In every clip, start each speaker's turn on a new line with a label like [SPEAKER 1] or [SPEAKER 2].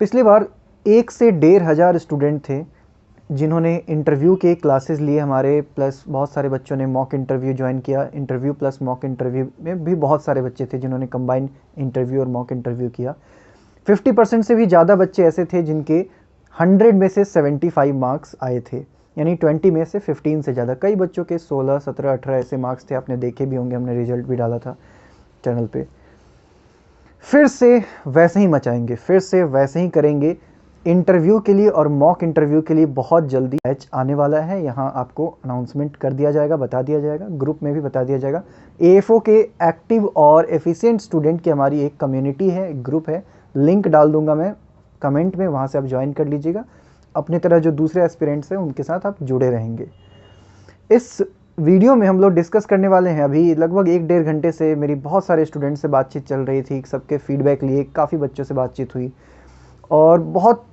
[SPEAKER 1] पिछली बार 1 से 1,500 स्टूडेंट थे जिन्होंने इंटरव्यू के क्लासेस लिए हमारे, प्लस बहुत सारे बच्चों ने मॉक इंटरव्यू ज्वाइन किया। इंटरव्यू प्लस मॉक इंटरव्यू में भी बहुत सारे बच्चे थे जिन्होंने कंबाइंड इंटरव्यू और मॉक इंटरव्यू किया। 50% से भी ज़्यादा बच्चे ऐसे थे जिनके 100 में से 75 मार्क्स आए थे, यानी 20 में से 15 से ज़्यादा। कई बच्चों के 16, 17, 18 ऐसे मार्क्स थे, आपने देखे भी होंगे, हमने रिजल्ट भी डाला था चैनल पे। फिर से वैसे ही मचाएंगे, फिर से वैसे ही करेंगे। इंटरव्यू के लिए और मॉक इंटरव्यू के लिए बहुत जल्दी बैच आने वाला है। यहाँ आपको अनाउंसमेंट कर दिया जाएगा, बता दिया जाएगा, ग्रुप में भी बता दिया जाएगा। AFO के एक्टिव और एफिशिएंट स्टूडेंट की हमारी एक कम्युनिटी है, एक ग्रुप है, लिंक डाल दूंगा मैं कमेंट में, वहाँ से आप ज्वाइन कर लीजिएगा। अपने तरह जो दूसरे एस्पिरेंट्स हैं उनके साथ आप जुड़े रहेंगे। इस वीडियो में हम लोग डिस्कस करने वाले हैं, अभी लगभग 1-1.5 घंटे से मेरी बहुत सारे स्टूडेंट से बातचीत चल रही थी, सबके फीडबैक लिए, काफ़ी बच्चों से बातचीत हुई और बहुत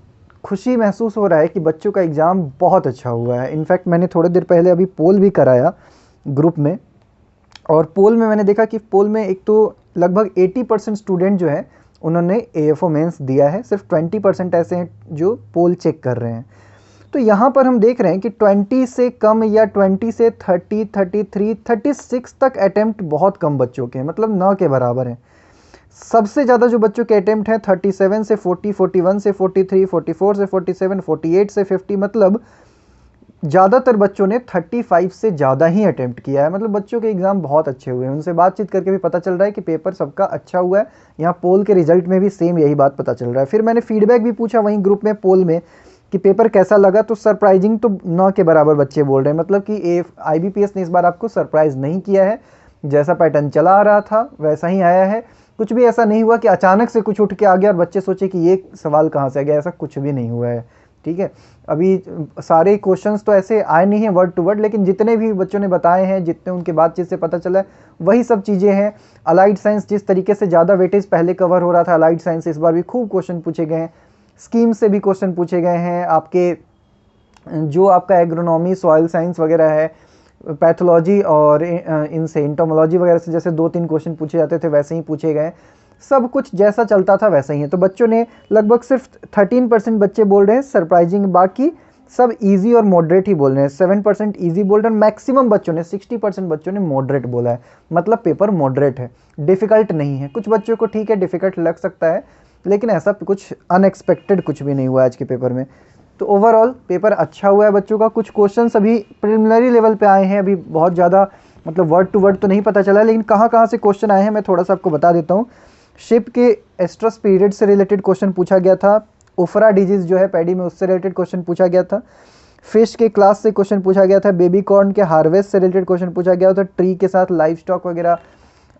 [SPEAKER 1] खुशी महसूस हो रहा है कि बच्चों का एग्ज़ाम बहुत अच्छा हुआ है। इनफैक्ट मैंने थोड़ी देर पहले अभी पोल भी कराया ग्रुप में, और पोल में मैंने देखा कि पोल में एक तो लगभग 80% स्टूडेंट जो है उन्होंने AFO मेंस दिया है, सिर्फ 20% ऐसे हैं जो पोल चेक कर रहे हैं। तो यहाँ पर हम देख रहे हैं कि 20 से कम या 20 से 30, 33, 36 तक अटैम्प्ट बहुत कम बच्चों के हैं, मतलब न के बराबर हैं। सबसे ज़्यादा जो बच्चों के अटैम्प्ट हैं 37 से 40, 41 से 43, 44 से 47, 48 से 50, मतलब ज़्यादातर बच्चों ने 35 से ज़्यादा ही अटैम्प्ट किया है। मतलब बच्चों के एग्ज़ाम बहुत अच्छे हुए हैं। उनसे बातचीत करके भी पता चल रहा है कि पेपर सबका अच्छा हुआ है। यहाँ पोल के रिजल्ट में भी सेम यही बात पता चल रहा है। फिर मैंने फीडबैक भी पूछा वहीं ग्रुप में, पोल में, कि पेपर कैसा लगा, तो सरप्राइजिंग तो न के बराबर बच्चे बोल रहे हैं। मतलब कि IBPS ने इस बार आपको सरप्राइज़ नहीं किया है, जैसा पैटर्न चला आ रहा था वैसा ही आया है। कुछ भी ऐसा नहीं हुआ कि अचानक से कुछ उठ के आ गया और बच्चे सोचे कि ये सवाल कहाँ से आ गया, ऐसा कुछ भी नहीं हुआ है। ठीक है, अभी सारे क्वेश्चंस तो ऐसे आए नहीं हैं वर्ड टू वर्ड, लेकिन जितने भी बच्चों ने बताए हैं, जितने उनके बातचीत से पता चला है, वही सब चीज़ें हैं। अलाइड साइंस जिस तरीके से ज़्यादा वेटेज पहले कवर हो रहा था, अलाइड साइंस इस बार भी खूब क्वेश्चन पूछे गए हैं। स्कीम से भी क्वेश्चन पूछे गए हैं। आपके जो आपका एग्रोनॉमी, सॉइल साइंस वगैरह है, पैथोलॉजी और इनसे एंटोमोलॉजी वगैरह से जैसे 2-3 क्वेश्चन पूछे जाते थे वैसे ही पूछे गए। सब कुछ जैसा चलता था वैसा ही है। तो बच्चों ने लगभग सिर्फ 13% बच्चे बोल रहे हैं सरप्राइजिंग, बाकी सब इजी और मॉडरेट ही बोल रहे हैं। 7% इजी बोल रहे हैं। मैक्सिमम बच्चों ने 60% बच्चों ने मॉडरेट बोला है, मतलब पेपर मॉडरेट है, डिफ़िकल्ट नहीं है। कुछ बच्चों को ठीक है डिफ़िकल्ट लग सकता है, लेकिन ऐसा कुछ अनएक्सपेक्टेड कुछ भी नहीं हुआ आज के पेपर में। तो ओवरऑल पेपर अच्छा हुआ है बच्चों का। कुछ क्वेश्चंस अभी प्रिलिमिनरी लेवल पे आए हैं, अभी बहुत ज़्यादा मतलब वर्ड टू वर्ड तो नहीं पता चला, लेकिन कहाँ कहाँ से क्वेश्चन आए हैं मैं थोड़ा सा आपको बता देता हूँ। शिप के एस्ट्रस पीरियड से रिलेटेड क्वेश्चन पूछा गया था। उफरा डिजीज़ जो है पैडी में, उससे रिलेटेड क्वेश्चन पूछा गया था। फिश के क्लास से क्वेश्चन पूछा गया था। बेबी कॉर्न के हार्वेस्ट से रिलेटेड क्वेश्चन पूछा गया था। ट्री के साथ लाइव स्टॉक वगैरह,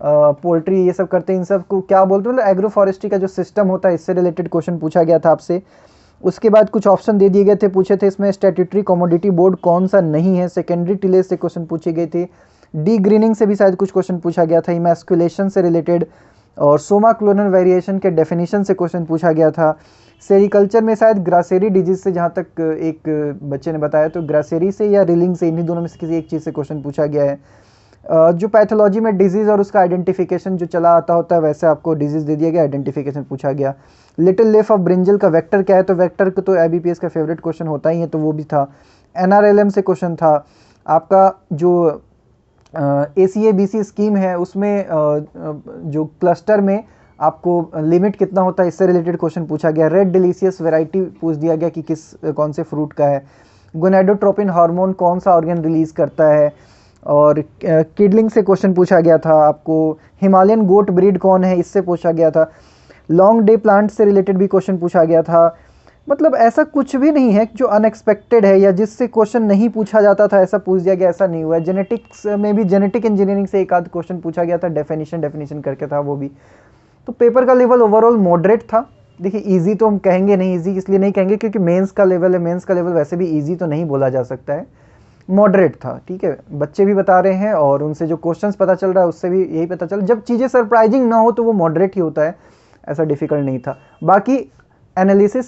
[SPEAKER 1] पोल्ट्री ये सब करते हैं, इन सब को क्या बोलते हैं, मतलब एग्रो फॉरेस्ट्री का जो सिस्टम होता है, इससे रिलेटेड क्वेश्चन पूछा गया था आपसे। उसके बाद कुछ ऑप्शन दे दिए गए थे, पूछे थे इसमें स्टैट्यूटरी कमोडिटी बोर्ड कौन सा नहीं है। सेकेंडरी टिलेज से क्वेश्चन पूछे गए थे। डी ग्रीनिंग से भी शायद कुछ क्वेश्चन पूछा गया था। इमैस्कुलेशन से रिलेटेड और सोमा क्लोनल वेरिएशन के डेफिनेशन से क्वेश्चन पूछा गया था। सेरिकल्चर में शायद ग्रासेरी डिजीज से, जहाँ तक एक बच्चे ने बताया, तो ग्रासेरी से या रिलिंग से, इन्हीं दोनों में से किसी एक चीज़ से क्वेश्चन पूछा गया है। जो पैथोलॉजी में डिजीज़ और उसका आइडेंटिफिकेशन जो चला आता होता है, वैसे आपको डिजीज़ दे दिया गया, आइडेंटिफिकेशन पूछा गया। लिटिल लीफ ऑफ ब्रिंजल का वेक्टर क्या है, तो वेक्टर तो IBPS का फेवरेट क्वेश्चन होता ही है, तो वो भी था। NRLM से क्वेश्चन था। आपका जो ACA-BC स्कीम है उसमें जो क्लस्टर में आपको लिमिट कितना होता है, इससे रिलेटेड क्वेश्चन पूछा गया। रेड डिलीशियस वैरायटी पूछ दिया गया कि कौन से फ्रूट का है। गोनेडोट्रोपिन हार्मोन कौन सा ऑर्गन रिलीज करता है। और किडलिंग से क्वेश्चन पूछा गया था आपको। हिमालयन गोट ब्रीड कौन है, इससे पूछा गया था। लॉन्ग डे प्लांट से रिलेटेड भी क्वेश्चन पूछा गया था। मतलब ऐसा कुछ भी नहीं है जो अनएक्सपेक्टेड है या जिससे क्वेश्चन नहीं पूछा जाता था ऐसा पूछ दिया गया, ऐसा नहीं हुआ है। जेनेटिक्स में भी जेनेटिक इंजीनियरिंग से एक आध क्वेश्चन पूछा गया था, डेफिनेशन करके था वो भी। तो पेपर का लेवल ओवरऑल मॉडरेट था। देखिए इजी तो हम कहेंगे नहीं, इजी इसलिए नहीं कहेंगे क्योंकि मेंस का लेवल है, मेंस का लेवल वैसे भी इजी तो नहीं बोला जा सकता है, मॉडरेट था। ठीक है, बच्चे भी बता रहे हैं और उनसे जो क्वेश्चंस पता चल रहा है उससे भी यही पता चल, जब चीज़ें सरप्राइजिंग ना हो तो वो मॉडरेट ही होता है, ऐसा डिफिकल्ट नहीं था। बाकी एनालिसिस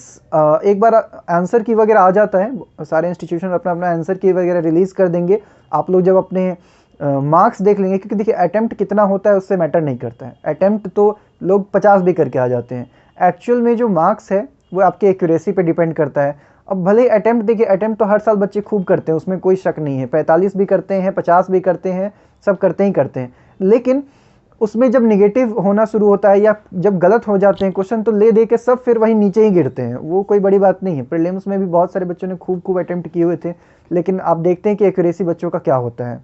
[SPEAKER 1] एक बार आंसर की वगैरह आ जाता है, सारे इंस्टीट्यूशन अपना अपना आंसर की वगैरह रिलीज़ कर देंगे। आप लोग जब अपने मार्क्स देख लेंगे, क्योंकि देखिए अटैम्प्ट कितना होता है उससे मैटर नहीं करता है। अटैम्प्ट तो लोग 50 भी करके आ जाते हैं, एक्चुअल में जो मार्क्स है वो आपके एक्यूरेसी पे डिपेंड करता है। अब भले अटैम्प्ट देखिए, अटैम्प्ट तो हर साल बच्चे खूब करते हैं, उसमें कोई शक नहीं है, 45 भी करते हैं, 50 भी करते हैं, सब करते ही करते हैं। लेकिन उसमें जब निगेटिव होना शुरू होता है या जब गलत हो जाते हैं क्वेश्चन, तो ले दे के सब फिर वही नीचे ही गिरते हैं। वो कोई बड़ी बात नहीं है। प्रीलिम्स में भी बहुत सारे बच्चों ने खूब अटैम्प्ट किए हुए थे, लेकिन आप देखते हैं कि एक्यूरेसी बच्चों का क्या होता है।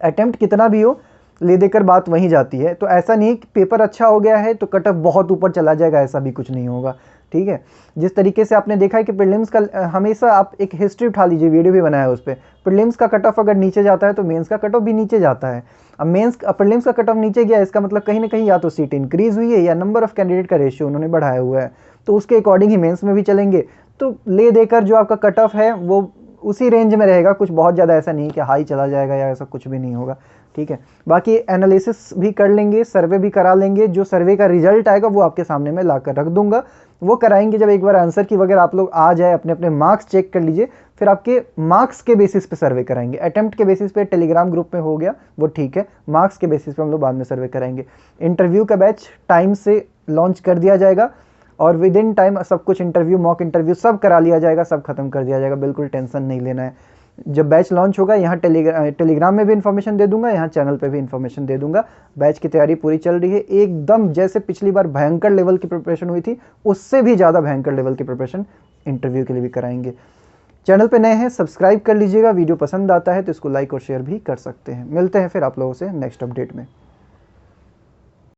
[SPEAKER 1] अटैम्प्ट कितना भी हो, ले देकर बात वहीं जाती है। तो ऐसा नहीं कि पेपर अच्छा हो गया है तो कट ऑफ बहुत ऊपर चला जाएगा, ऐसा भी कुछ नहीं होगा, ठीक है। जिस तरीके से आपने देखा है कि प्रीलिम्स का हमेशा आप एक हिस्ट्री उठा लीजिए, वीडियो भी बनाया है उस पर, प्रीलिम्स का कट ऑफ अगर नीचे जाता है तो मेंस का कट ऑफ भी नीचे जाता है। अब प्रीलिम्स का कट ऑफ नीचे गया, इसका मतलब कहीं ना कहीं या तो सीट इंक्रीज हुई है या नंबर ऑफ कैंडिडेट का रेशियो उन्होंने बढ़ाया हुआ है, तो उसके अकॉर्डिंग ही मेंस में भी चलेंगे। तो ले देकर जो आपका कट ऑफ है वो उसी रेंज में रहेगा, कुछ बहुत ज़्यादा ऐसा नहीं कि हाई चला जाएगा या ऐसा कुछ भी नहीं होगा, ठीक है। बाकी एनालिसिस भी कर लेंगे, सर्वे भी करा लेंगे, जो सर्वे का रिजल्ट आएगा वो आपके सामने मैं ला कर रख दूंगा। वो कराएंगे जब एक बार आंसर की वगैरह आप लोग आ जाए, अपने अपने मार्क्स चेक कर लीजिए, फिर आपके मार्क्स के बेसिस पे सर्वे कराएंगे। अटेम्प्ट के बेसिस पे टेलीग्राम ग्रुप में हो गया वो ठीक है, मार्क्स के बेसिस पे हम लोग बाद में सर्वे कराएंगे। इंटरव्यू का बैच टाइम से लॉन्च कर दिया जाएगा और विद इन टाइम सब कुछ इंटरव्यू, मॉक इंटरव्यू सब करा लिया जाएगा, सब खत्म कर दिया जाएगा, बिल्कुल टेंशन नहीं लेना है। जब बैच लॉन्च होगा यहाँ टेलीग्राम में भी इन्फॉर्मेशन दे दूंगा, यहाँ चैनल पे भी इन्फॉर्मेशन दे दूंगा। बैच की तैयारी पूरी चल रही है, एकदम जैसे पिछली बार भयंकर लेवल की प्रिपरेशन हुई थी, उससे भी ज़्यादा भयंकर लेवल की प्रिपरेशन इंटरव्यू के लिए भी कराएंगे। चैनल पे नए हैं सब्सक्राइब कर लीजिएगा, वीडियो पसंद आता है तो इसको लाइक और शेयर भी कर सकते हैं। मिलते हैं फिर आप लोगों से नेक्स्ट अपडेट में।